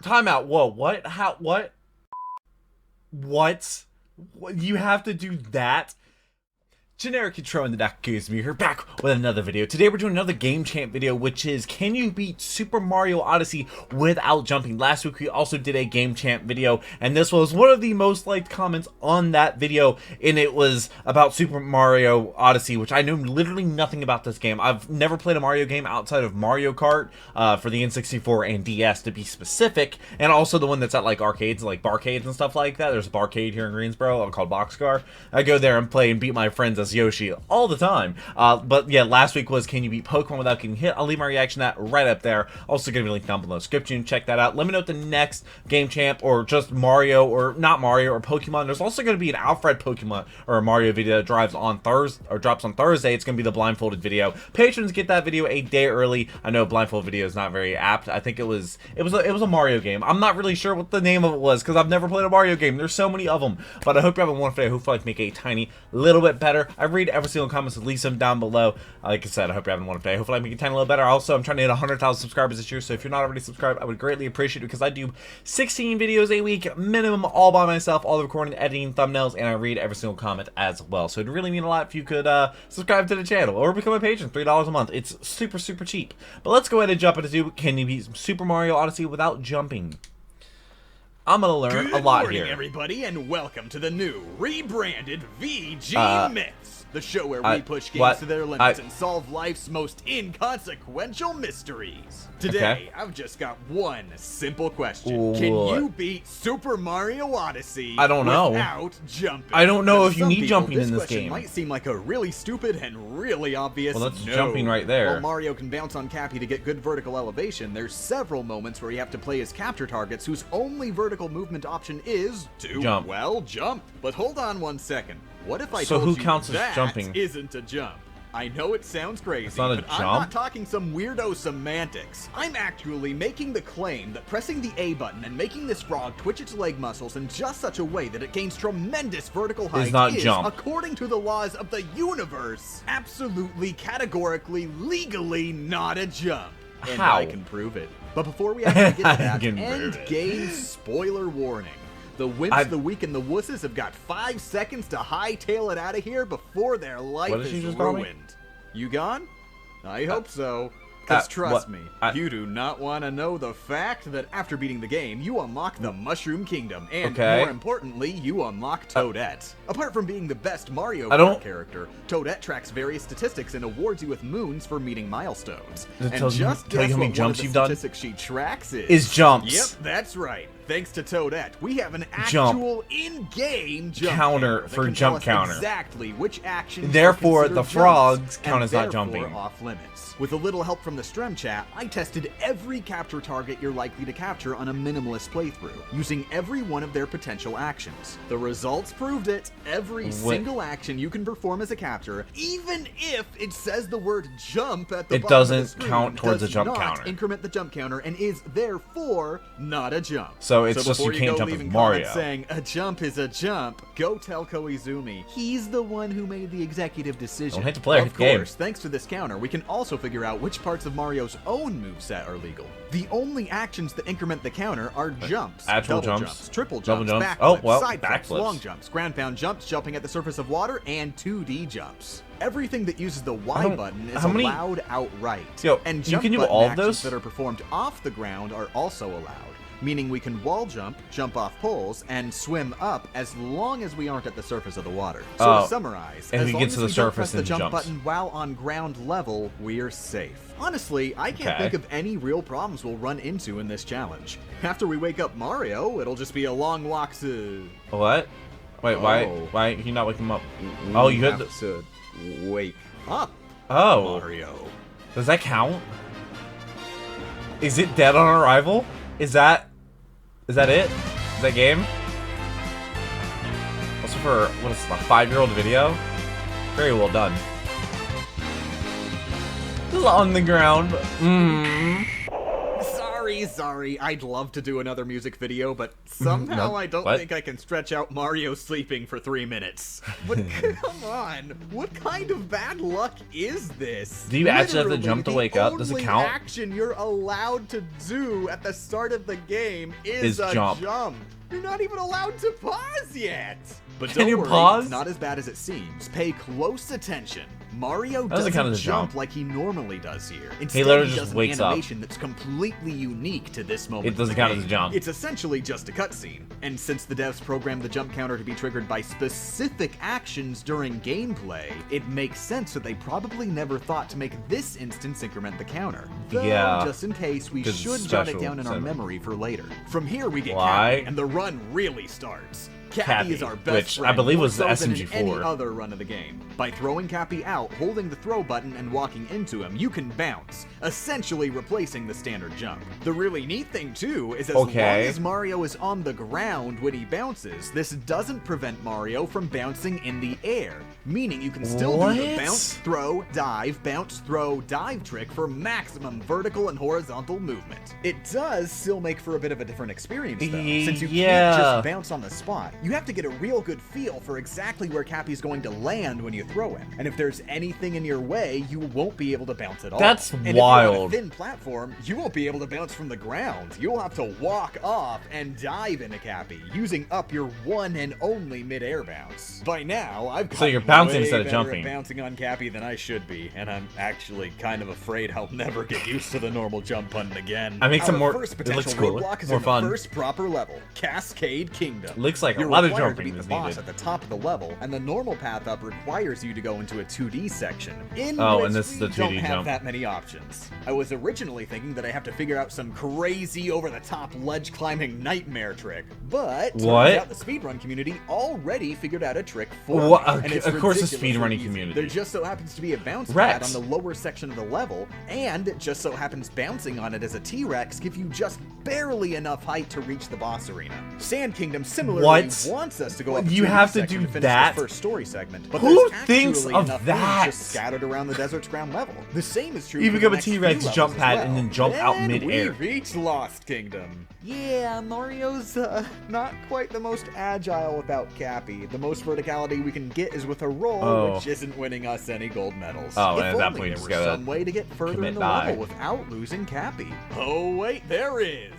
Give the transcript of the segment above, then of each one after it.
Time out. Whoa, what? How? What? What? You have to do that? Generic Control in the Dark Goose me here, back with another video. Today we're doing another Game Champ video, which is can you beat Super Mario Odyssey without jumping? Last week we also did a Game Champ video, and this was one of the most liked comments on that video, and it was about Super Mario Odyssey, which I knew literally nothing about this game. I've never played a Mario game outside of Mario Kart for the N64 and DS to be specific, and also the one that's at like arcades, like barcades and stuff like that. There's a barcade here in Greensboro called Boxcar. I go there and play and beat my friends as Yoshi all the time. But yeah, last week was can you beat Pokemon without getting hit? I'll leave my reaction to that right up there. Also gonna be linked down below. Description, check that out. Let me know if the next Game Champ or just Mario or not Mario or Pokemon. There's also gonna be an Alfred Pokemon or a Mario video that drops on Thursday. It's gonna be the blindfolded video. Patrons get that video a day early. I know blindfold video is not very apt. I think it was a Mario game. I'm not really sure what the name of it was because I've never played a Mario game. There's so many of them. But I hope you're having one today. Hopefully I can make it a tiny little bit better. I read every single comment, so leave them down below. Like I said, I hope you're having one today. Hopefully I make it a tiny little better. Also, I'm trying to hit 100,000 subscribers this year, so if you're not already subscribed, I would greatly appreciate it because I do 16 videos a week minimum, all by myself, all the recording, editing, thumbnails, and I read every single comment as well. So it'd really mean a lot if you could subscribe to the channel or become a patron. $3 a month. It's super cheap. But let's go ahead and jump into can you beat Super Mario Odyssey without jumping? I'm gonna learn a lot here. Good morning, everybody, and welcome to the new, rebranded VG Myths, the show where we push games to their limits and solve life's most inconsequential mysteries. Today, I've just got one simple question. Can you beat Super Mario Odyssey without jumping? I don't know if you need jumping in this game. Might seem like a really stupid and really obvious that's jumping right there. While Mario can bounce on Cappy to get good vertical elevation, there's several moments where you have to play as capture targets whose only vertical movement option is to jump. But hold on one second. What if I told you counts that as jumping? Isn't a jump? I know it sounds crazy, it's not a but jump? I'm not talking some weirdo semantics. I'm actually making the claim that pressing the A button and making this frog twitch its leg muscles in just such a way that it gains tremendous vertical height is, according to the laws of the universe, absolutely, categorically, legally not a jump. And How? I can prove it. But before we actually get to that, end game spoiler warning. The wimps, the weak, and the wusses have got 5 seconds to hightail it out of here before their life is ruined. You gone? I hope so. Because trust me, you do not want to know the fact that after beating the game, you unlock the Mushroom Kingdom, and more importantly, you unlock Toadette. Apart from being the best Mario Kart character, Toadette tracks various statistics and awards you with moons for meeting milestones. And just guess what one of the statistics she tracks is jumps. Yep, that's right. Thanks to Toadette, we have an actual in-game jump counter for jump counter. Exactly which actions. Therefore, the frogs count as not jumping. Off limits. With a little help from the Strem chat, I tested every capture target you're likely to capture on a minimalist playthrough, using every one of their potential actions. The results proved it. Every single action you can perform as a capture, even if it says the word jump at the bottom of the screen, count towards a jump does not counter. increment the jump counter and is therefore not a jump. So it's just you can't jump as Mario. Saying a jump is a jump, go tell Koizumi. He's the one who made the executive decision. Don't hate to play Of course, thanks to this counter, we can also figure out which parts of Mario's own moveset are legal. The only actions that increment the counter are jumps, double jumps, triple jumps, backflips, side jumps, long jumps, ground pound jumps, jumping at the surface of water, and 2D jumps. Everything that uses the Y button is allowed outright. And jump you can do button all of actions those that are performed off the ground are also allowed. Meaning we can wall jump, jump off poles, and swim up as long as we aren't at the surface of the water. So to summarize, as long as we don't press the jump button while on ground level, we're safe. Honestly, I can't think of any real problems we'll run into in this challenge. After we wake up Mario, it'll just be a long walk to... What? Wait, why can you not wake him up? Oh, you had to wake up Mario. Does that count? Is it dead on arrival? Is that it? Is that game? Also for, what is this, a 5-year-old video? Very well done. This is on the ground. Sorry. I'd love to do another music video, but somehow I don't think I can stretch out Mario sleeping for 3 minutes. But come on, what kind of bad luck is this? Do you actually have to jump to wake up? Does it count? The only action you're allowed to do at the start of the game is a jump. You're not even allowed to pause yet. But Can you pause? It's not as bad as it seems. Pay close attention. Mario doesn't jump like he normally does here. Instead, he literally just wakes up. Animation that's completely unique to this moment. It doesn't count as a jump. It's essentially just a cutscene. And since the devs programmed the jump counter to be triggered by specific actions during gameplay, it makes sense that they probably never thought to make this instance increment the counter. Though, just in case, we should jot it down in our memory for later. From here, we get Cappy, and the run really starts. Cappy is our best friend, I believe was the in SMG4. any other run of the game. By throwing Cappy out, holding the throw button, and walking into him, you can bounce, essentially replacing the standard jump. The really neat thing, too, is as long as Mario is on the ground when he bounces, this doesn't prevent Mario from bouncing in the air, meaning you can still do the bounce, throw, dive trick for maximum vertical and horizontal movement. It does still make for a bit of a different experience, though, since you can't just bounce on the spot. You have to get a real good feel for exactly where Cappy's going to land when you throw him. And if there's anything in your way, you won't be able to bounce at all. That's wild. If you're on a thin platform, you won't be able to bounce from the ground. You'll have to walk off and dive into Cappy, using up your one and only mid-air bounce. By now, I've gotten you're bouncing way instead of better jumping. at bouncing on Cappy than I should be, and I'm actually kind of afraid I'll never get used to the normal jump button again. I make some more. First It looks potential cool. roadblock is More in fun. the first proper level, Cascade Kingdom. Looks like You're a lot of required to jumping beat is the boss needed. at the top of the level, and the normal path up requires you to go into a 2D section, in and which this is the we 2D don't have jump. that many options. I was originally thinking that I have to figure out some crazy over-the-top ledge climbing nightmare trick, but turns out the speedrun community already figured out a trick for me, and it's of course the ridiculously speedrunning easy. community. There just so happens to be a bounce pad on the lower section of the level, and it just so happens bouncing on it as a T-Rex gives you just barely enough height to reach the boss arena. Sand Kingdom similarly wants us to go up you have to do finish that first story segment, but who there's thinks actually of enough that? just scattered around the desert's ground level. The same is true. You for become the a next T-Rex few jump levels pad as well. and then jump out mid-air. We reach Lost Kingdom. Yeah, Mario's not quite the most agile without Cappy. The most verticality we can get is with a roll, which isn't winning us any gold medals. Oh, if and at that only point you there just were gotta some way to get further in the level without losing Cappy. Oh wait, there is.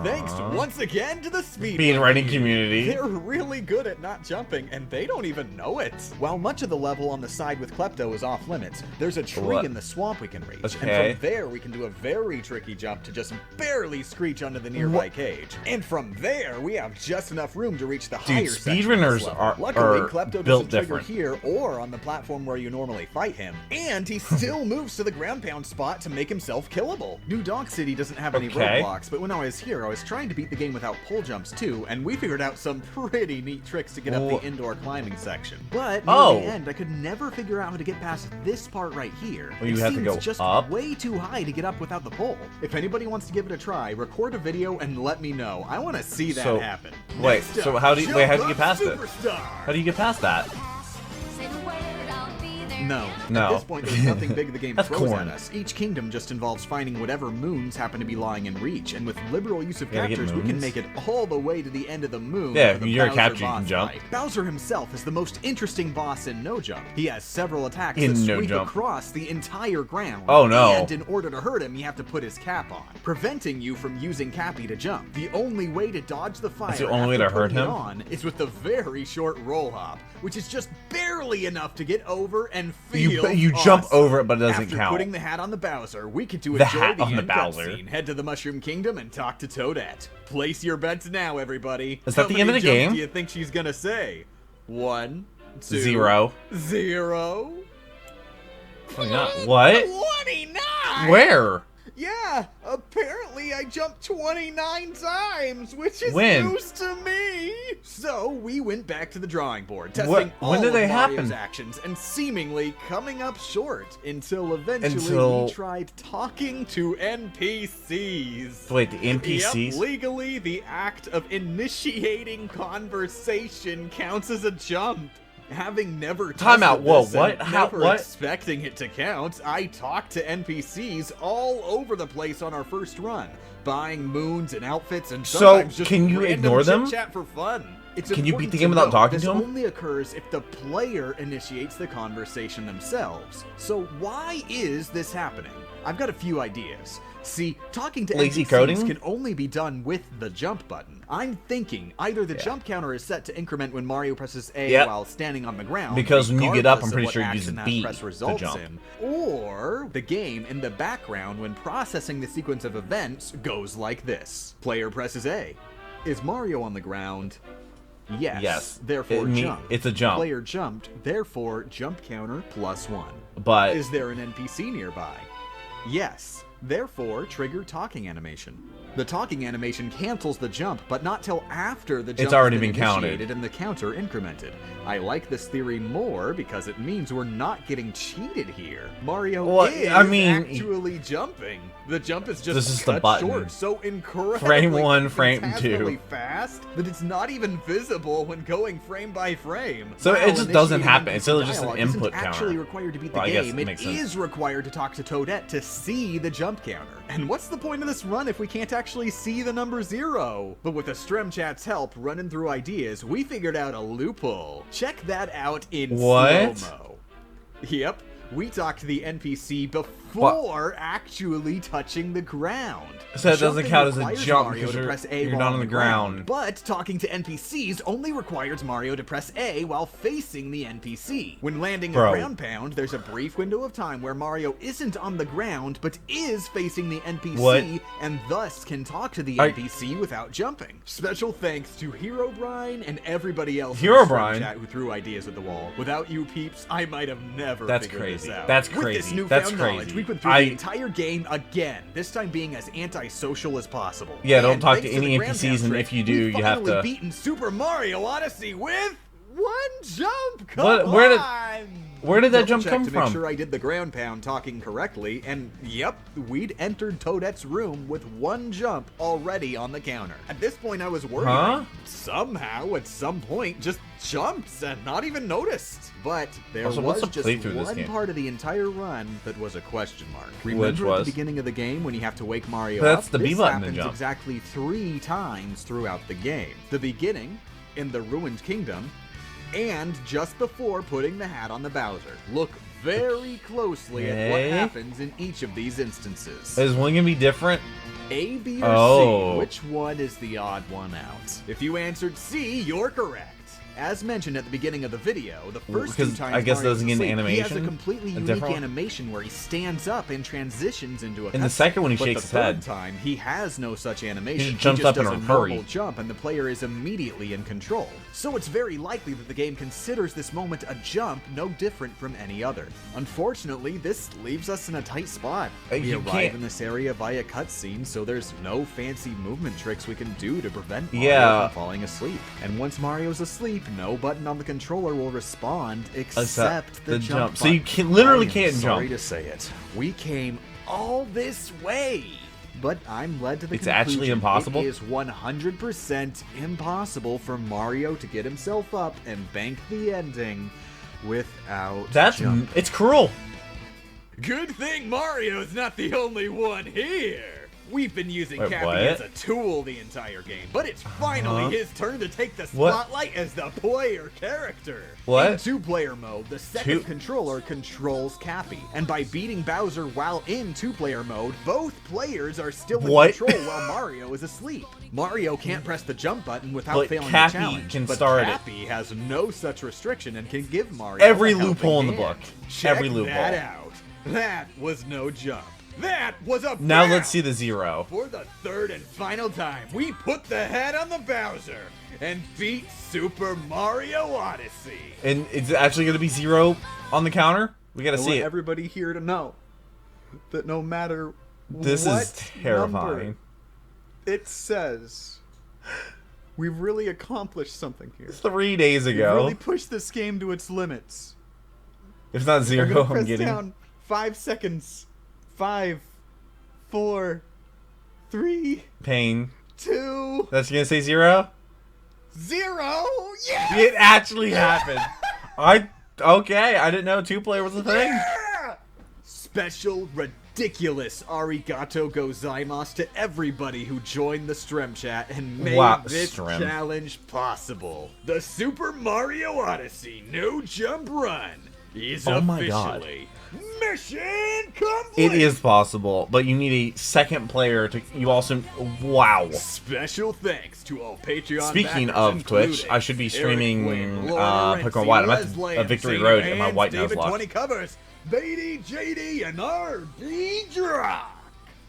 Thanks once again to the speedrunning community. They're really good at not jumping, and they don't even know it. While much of the level on the side with Klepto is off limits, there's a tree in the swamp we can reach, and from there we can do a very tricky jump to just barely screech onto the nearby cage. And from there, we have just enough room to reach the higher section. Speedrunners are Luckily, Klepto built doesn't trigger different here or on the platform where you normally fight him, and he still moves to the ground pound spot to make himself killable. New Donk City doesn't have any roadblocks, but when I was here, I was trying to beat the game without pole jumps too, and we figured out some pretty neat tricks to get up the indoor climbing section. But near the end, I could never figure out how to get past this part right here. Well, you have to go just up? way too high to get up without the pole. If anybody wants to give it a try, record a video and let me know. I want to see that happen. Wait, so how do you get past it? How do you get past that? No. No. At this point, there's nothing big the game That's throws corn. at us. Each kingdom just involves finding whatever moons happen to be lying in reach, and with liberal use of captures, we can make it all the way to the end of the moon. Yeah, for the you're a Bowser capture, you can boss jump. fight. Bowser himself is the most interesting boss in No Jump. He has several attacks In that No sweep Jump. across the entire ground. Oh, no. And in order to hurt him, you have to put his cap on, preventing you from using Cappy to jump. The only way to dodge the fire That's the only way to hurt him? on is with the very short roll hop, which is just barely enough to get over and feel You jump over it, but it doesn't After count. putting the hat on the Bowser, we get to The enjoy hat the on the end Bowser. cutscene, head to the Mushroom Kingdom, and talk to Toadette. Place your bets now, everybody. Is that How the end of many the jumps game? do you think she's gonna say? 1, 2, 0. 0. What? 29! Where? Yeah, apparently I jumped 29 times, which is When? news to me. So we went back to the drawing board, testing all when did of they Mario's happen? actions and seemingly coming up short until eventually we tried talking to NPCs. Wait, the NPCs? Yep, legally, the act of initiating conversation counts as a jump. Having never Time out. Whoa, this and what? How? never What? expecting it to count, I talked to NPCs all over the place on our first run. buying moons and outfits and sometimes just can you ignore them? Chit-chat for fun. Can you beat the game without talking to them? This only occurs if the player initiates the conversation themselves. So why is this happening? I've got a few ideas. See, talking to NPCs can only be done with the jump button. I'm thinking either the jump counter is set to increment when Mario presses A while standing on the ground, because when you get up, I'm pretty sure you use B to jump. Or the game in the background when processing the sequence of events goes like this. Player presses A. Is Mario on the ground? Yes. Therefore jump. It's a jump. Player jumped, therefore jump counter +1. But is there an NPC nearby? Yes. Therefore, trigger talking animation. The talking animation cancels the jump, but not till after the jump already has been counted initiated and the counter incremented. I like this theory more because it means we're not getting cheated here. Mario is actually jumping. The jump is just cut short, so incredibly frame 1, frame 2 fast that it's not even visible when going frame by frame. So it just doesn't happen. It's still just an input counter. Actually required to beat the game. It is required to talk to Toadette to see the jump counter. And what's the point of this run if we can't actually see the number 0? But with the Strem Chat's help running through ideas, we figured out a loophole. Check that out in slow-mo. Yep, we talked to the NPC before actually touching the ground. So it doesn't count as a jump because you're not on the ground. But talking to NPCs only requires Mario to press A while facing the NPC. When landing a ground pound, there's a brief window of time where Mario isn't on the ground but is facing the NPC and thus can talk to the NPC without jumping. Special thanks to Herobrine and everybody else in the chat who threw ideas at the wall. Without you peeps, I might have never figured this out. That's crazy. With this newfound knowledge, we went through the entire game again, this time being as anti-social as possible. Yeah, don't talk to any NPCs, and if you do, you have to. Beaten Super Mario Odyssey with one jump. Come on. Where did that jump come from? To make sure I did the ground pound talking correctly, and yep, we'd entered Toadette's room with one jump already on the counter. At this point, I was worried somehow, at some point, just jumps and not even noticed. But there was just one part of the entire run that was a question mark. Remember at the beginning of the game when you have to wake Mario up? That's the B button to jump. Exactly 3 times throughout the game. The beginning, in the Ruined Kingdom, and just before putting the hat on the Bowser. Look very closely at what happens in each of these instances. Is one gonna be different? A, B, or C? Which one is the odd one out? If you answered C, you're correct. As mentioned at the beginning of the video, the first 2 times Mario's asleep, he has a completely unique animation where he stands up and transitions into a In the second one, he shakes his head. But the third time, he has no such animation. He jumps up in a normal jump, and the player is immediately in control. So it's very likely that the game considers this moment a jump no different from any other. Unfortunately, this leaves us in a tight spot. We arrive in this area via cutscene, so there's no fancy movement tricks we can do to prevent Mario from falling asleep. And once Mario's asleep, no button on the controller will respond except the jump button. So you literally can't jump. Sorry to say it. We came all this way. But I'm led to the conclusion actually impossible? It is 100% impossible for Mario to get himself up and bank the ending without jumping. It's cruel. Good thing Mario's not the only one here. We've been using Cappy as a tool the entire game, but it's finally his turn to take the spotlight as the player character. In 2-player mode, the second controller controls Cappy, and by beating Bowser while in 2-player mode, both players are still in control while Mario is asleep. Mario can't press the jump button without failing the challenge, but Cappy has no such restriction and can give Mario every loophole in the book. Every loophole. Check that out. That was no jump. That was a Now let's see the 0. For the third and final time, we put the head on the Bowser and beat Super Mario Odyssey. And it's actually going to be 0 on the counter? We got to see it. Everybody here to know that no matter this is terrifying. It says we've really accomplished something here. 3 days ago. We really pushed this game to its limits. If it's not 0, I'm getting down 5 seconds. 5, 4, 3, pain. 2. That's gonna say 0? 0? Yes! It actually happened. Okay, I didn't know 2-player was a thing. Special ridiculous arigato gozaimasu to everybody who joined the stream chat and made this challenge possible. The Super Mario Odyssey No Jump Run is officially mission complete. It is possible, but you need a second player to. You also, wow. Special thanks to all Patreon. Speaking of Twitch, I should be streaming Pokemon White. I'm at a Victory Road in my White Nuzlocke. 20 covers, Beatty, JD, and RB Drock.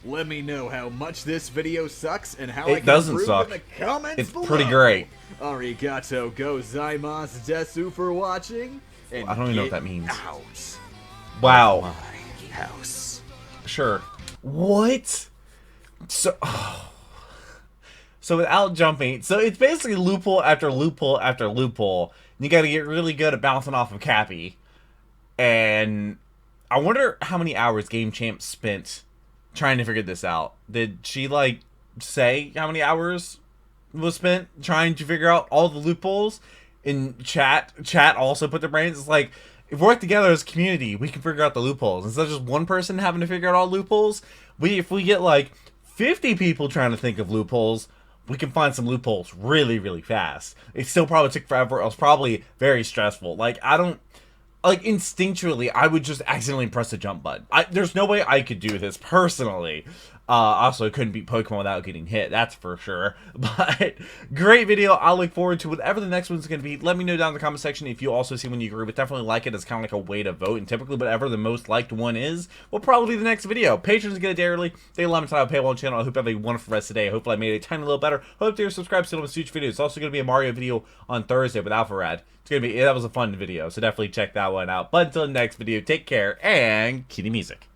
Let me know how much this video sucks and how I can improve in the comments below. It's pretty great. Arigato gozaimasu desu for watching. And I don't even know what that means. Out. Wow. My house. Sure. What? So without jumping, so it's basically loophole after loophole after loophole. You got to get really good at bouncing off of Cappy. And I wonder how many hours Game Champ spent trying to figure this out. Did she like say how many hours was spent trying to figure out all the loopholes? In chat also put their brains. It's like, if we work together as a community, we can figure out the loopholes. Instead of just one person having to figure out all loopholes, if we get like 50 people trying to think of loopholes, we can find some loopholes really, really fast. It still probably took forever. It was probably very stressful. Like, instinctually, I would just accidentally press the jump button. There's no way I could do this personally. Also, I couldn't beat Pokemon without getting hit, that's for sure. But, great video. I'll look forward to whatever the next one's going to be. Let me know down in the comment section if you also see one you agree with. Definitely like it as kind of like a way to vote. And typically, whatever the most liked one is, will probably be the next video. Patrons get a day early. They allow me to have a paywall channel. I hope you have a wonderful rest of the day. Hopefully, I made it a tiny little better. Hope you're subscribed to future videos. It's also going to be a Mario video on Thursday with Alpharad. That was a fun video, so definitely check that one out. But until the next video, take care and kitty music.